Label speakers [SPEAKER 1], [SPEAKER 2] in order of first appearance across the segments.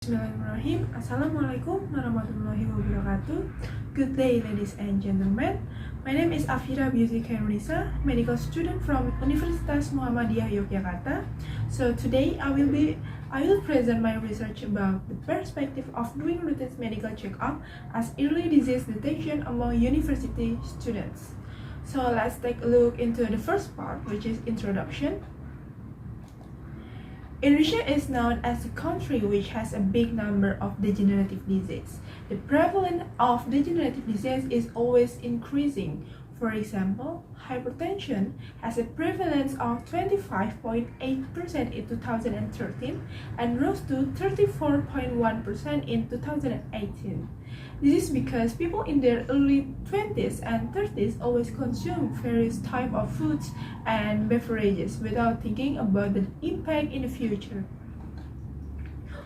[SPEAKER 1] Bismillahirrahmanirrahim. Assalamualaikum warahmatullahi wabarakatuh. Good day, ladies and gentlemen. My name is Avira Khairunnisa, medical student from Universitas Muhammadiyah Yogyakarta. So today I will present my research about the perspective of doing routine medical checkup as early disease detection among university students. So let's take a look into the first part, which is introduction. Indonesia is known as a country which has a big number of degenerative diseases. The prevalence of degenerative disease is always increasing. For example, hypertension has a prevalence of 25.8% in 2013 and rose to 34.1% in 2018. This is because people in their early 20s and 30s always consume various types of foods and beverages without thinking about the impact in the future.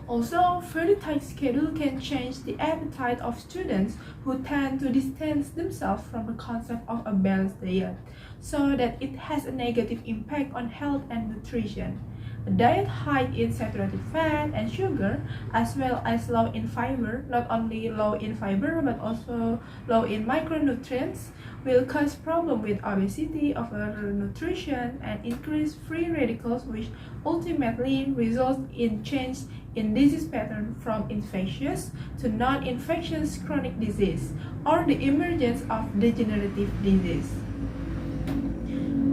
[SPEAKER 1] Also, very tight schedule can change the appetite of students who tend to distance themselves from the concept of a balanced diet, so that it has a negative impact on health and nutrition. A diet high in saturated fat and sugar, as well as low in fiber, not only low in fiber but also low in micronutrients, will cause problems with obesity, overnutrition, and increased free radicals, which ultimately results in change in disease pattern from infectious to non-infectious chronic disease or the emergence of degenerative disease.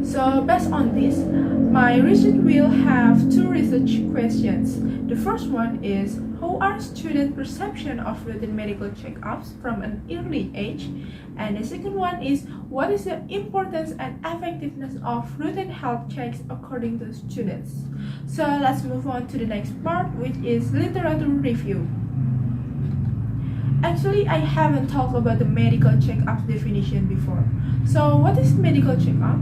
[SPEAKER 1] So based on this, my research will have two research questions. The first one is, how are student perception of routine medical checkups from an early age? And the second one is, what is the importance and effectiveness of routine health checks according to students? So let's move on to the next part, which is literature review. Actually, I haven't talked about the medical checkup definition before. So what is medical checkup?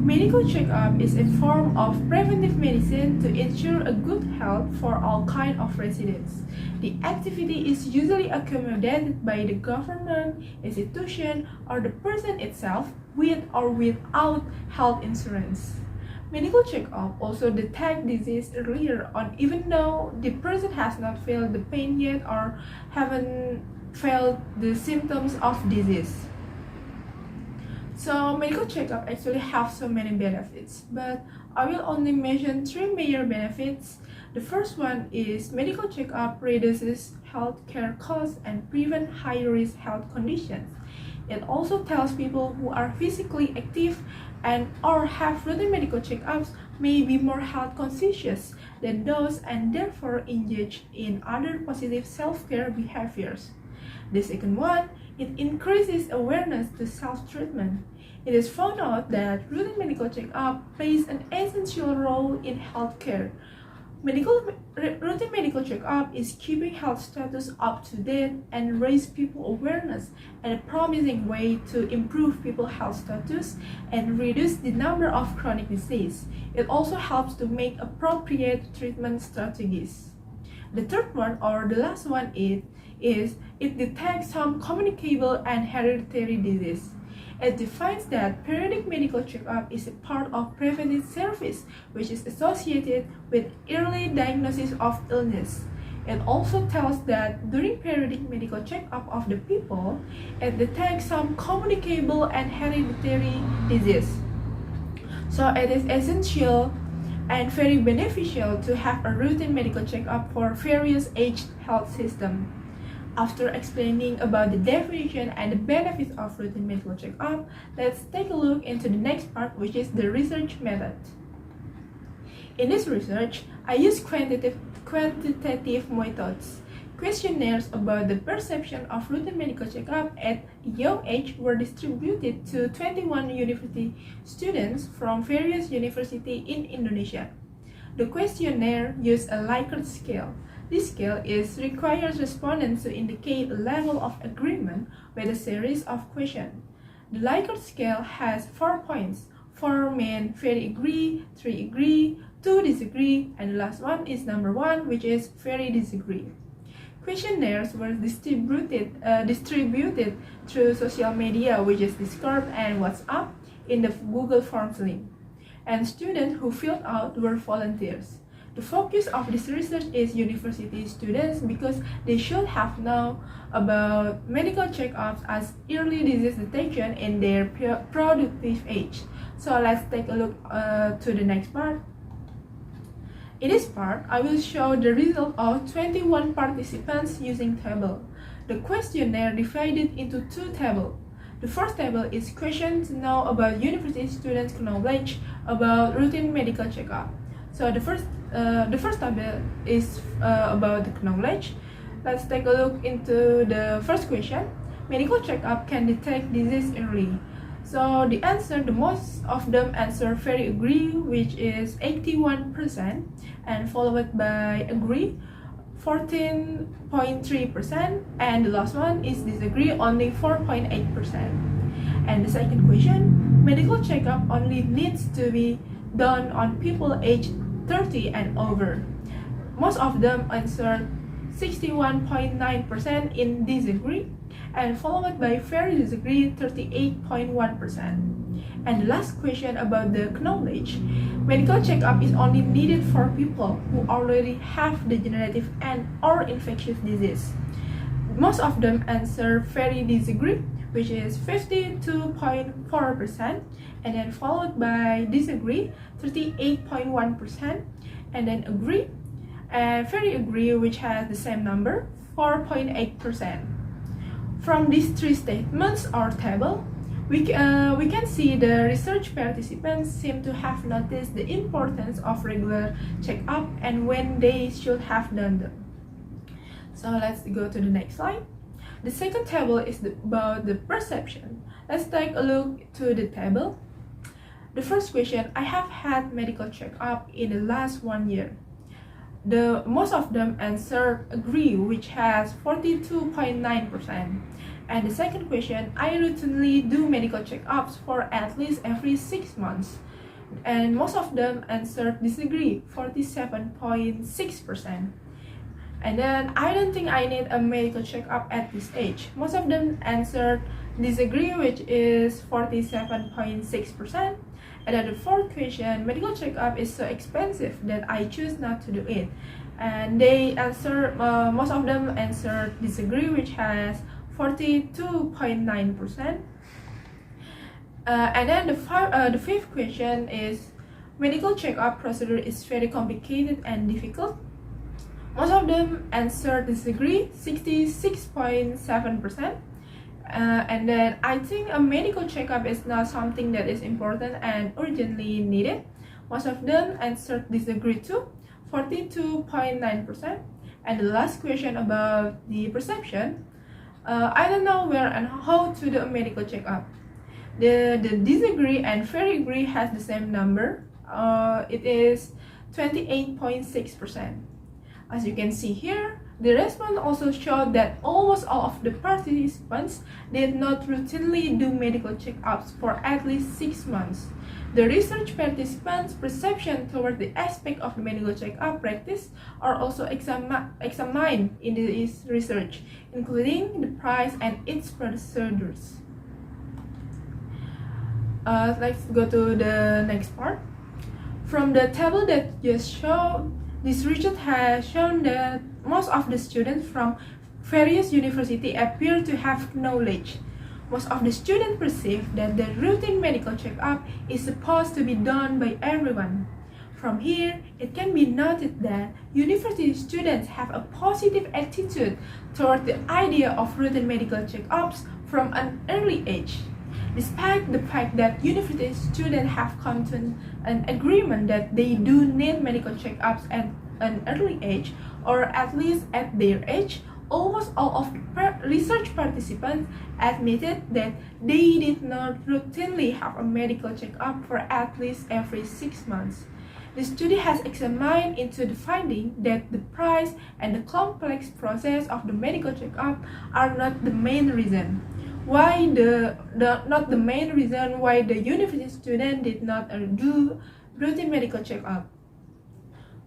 [SPEAKER 1] Medical checkup is a form of preventive medicine to ensure a good health for all kinds of residents. The activity is usually accommodated by the government, institution, or the person itself with or without health insurance. Medical checkup also detect disease earlier on, even though the person has not felt the pain yet or haven't felt the symptoms of disease. So medical checkup actually have so many benefits, but I will only mention three major benefits. The first one is medical checkup reduces healthcare costs and prevent high-risk health conditions. It also tells people who are physically active and or have routine medical checkups may be more health conscious than those and therefore engage in other positive self-care behaviors. The second one, it increases awareness to self-treatment. It is found out that routine medical checkup plays an essential role in healthcare. Routine medical checkup is keeping health status up to date and raise people awareness and a promising way to improve people's health status and reduce the number of chronic disease. It also helps to make appropriate treatment strategies. The third one, or the last one, is it detects some communicable and hereditary disease. It defines that periodic medical checkup is a part of preventive service which is associated with early diagnosis of illness. It also tells that during periodic medical checkup of the people, it detects some communicable and hereditary disease. So it is essential and very beneficial to have a routine medical checkup for various age health systems. After explaining about the definition and the benefits of routine medical checkup, let's take a look into the next part, which is the research method. In this research, I used quantitative methods. Questionnaires about the perception of routine medical checkup at a young age were distributed to 21 university students from various universities in Indonesia. The questionnaire used a Likert scale. This scale requires respondents to indicate a level of agreement with a series of questions. The Likert scale has 4 points. 4 mean very agree, 3 agree, 2 disagree, and the last one is number 1, which is very disagree. Questionnaires were distributed through social media, which is Discord and WhatsApp, in the Google Forms link. And students who filled out were volunteers. The focus of this research is university students because they should have known about medical checkups as early disease detection in their productive age. So let's take a look to the next part. In this part, I will show the result of 21 participants using table. The questionnaire divided into two tables. The first table is questions to know about university students' knowledge about routine medical checkup. So the first table is about the knowledge. Let's take a look into the first question. Medical checkup can detect disease early. So the answer, the most of them answer very agree, which is 81%, and followed by agree, 14.3%, and the last one is disagree, only 4.8%. And the second question, medical checkup only needs to be done on people aged 30 and over. Most of them answered 61.9% in disagree, and followed by very disagree, 38.1%. And the last question about the knowledge, medical checkup is only needed for people who already have degenerative and or infectious disease. Most of them answer very disagree, which is 52.4%, and then followed by disagree, 38.1%, and then agree, and very agree, which has the same number, 4.8%. From these three statements or table, we can see the research participants seem to have noticed the importance of regular checkup and when they should have done them. So let's go to the next slide. The second table is about the perception. Let's take a look to the table. The first question, I have had medical checkup in the last 1 year. Most of them answered agree, which has 42.9%. And the second question, I routinely do medical checkups for at least every 6 months. And most of them answered disagree, 47.6%. And then I don't think I need a medical checkup at this age. Most of them answered disagree, which is 47.6%. And then the fourth question, medical checkup is so expensive that I choose not to do it. And they answer, most of them answered disagree, which has 42.9%. And then the fifth question is medical checkup procedure is very complicated and difficult. Most of them answered disagree, 66.7%. And then I think a medical checkup is not something that is important and urgently needed. Most of them answered disagree too, 42.9%. And the last question about the perception, I don't know where and how to do a medical checkup. The disagree and very agree has the same number. It is 28.6%. As you can see here, the response also showed that almost all of the participants did not routinely do medical checkups for at least 6 months. The research participants' perception toward the aspect of the medical checkup practice are also examined in this research, including the price and its procedures. Let's go to the next part. From the table that just showed, this research has shown that most of the students from various universities appear to have knowledge. Most of the students perceive that the routine medical checkup is supposed to be done by everyone. From here, it can be noted that university students have a positive attitude toward the idea of routine medical checkups from an early age. Despite the fact that university students have come to an agreement that they do need medical checkups at an early age, or at least at their age, almost all of the research participants admitted that they did not routinely have a medical checkup for at least every 6 months. The study has examined into the finding that the price and the complex process of the medical checkup are not the main reason why the university student did not do routine medical checkup.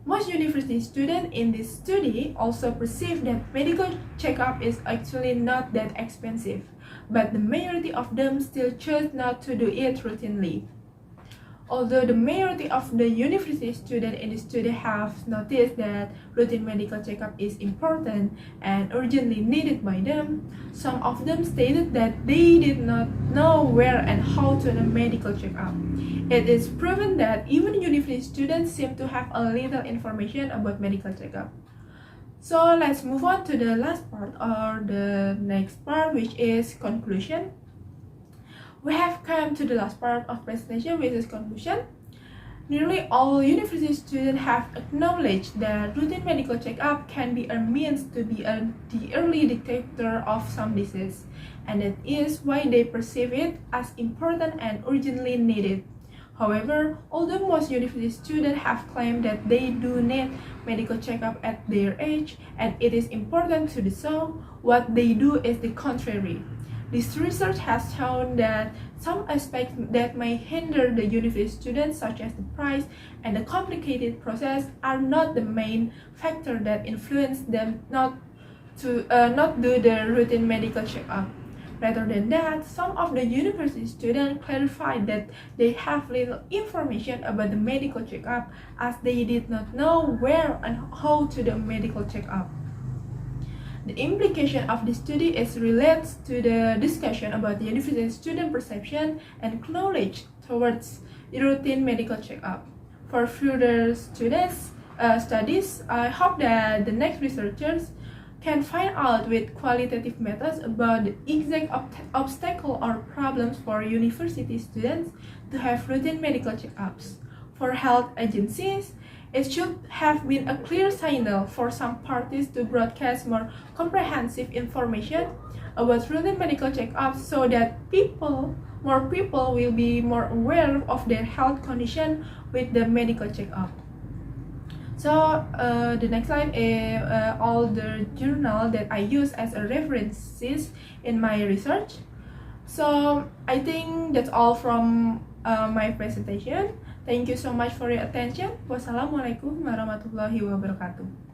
[SPEAKER 1] Most university students in this study also perceive that medical checkup is actually not that expensive, but the majority of them still chose not to do it routinely. Although the majority of the university students in the study have noticed that routine medical checkup is important and urgently needed by them, some of them stated that they did not know where and how to do a medical checkup. It is proven that even university students seem to have a little information about medical checkup. So let's move on to the last part or the next part, which is conclusion. We have come to the last part of presentation, which is conclusion. Nearly all university students have acknowledged that routine medical checkup can be a means to be the early detector of some disease, and that is why they perceive it as important and urgently needed. However, although most university students have claimed that they do need medical checkup at their age and it is important to do so, what they do is the contrary. This research has shown that some aspects that may hinder the university students, such as the price and the complicated process, are not the main factor that influence them not do the routine medical checkup. Rather than that, some of the university students clarified that they have little information about the medical checkup as they did not know where and how to do a medical checkup. The implication of this study is relates to the discussion about the university student perception and knowledge towards routine medical checkup. For further studies, I hope that the next researchers can find out with qualitative methods about the exact obstacle or problems for university students to have routine medical checkups. For health agencies, it should have been a clear signal for some parties to broadcast more comprehensive information about routine medical checkups so that more people will be more aware of their health condition with the medical checkup. So the next slide is all the journal that I use as a references in my research. So I think that's all from my presentation. Thank you so much for your attention. Wassalamualaikum warahmatullahi wabarakatuh.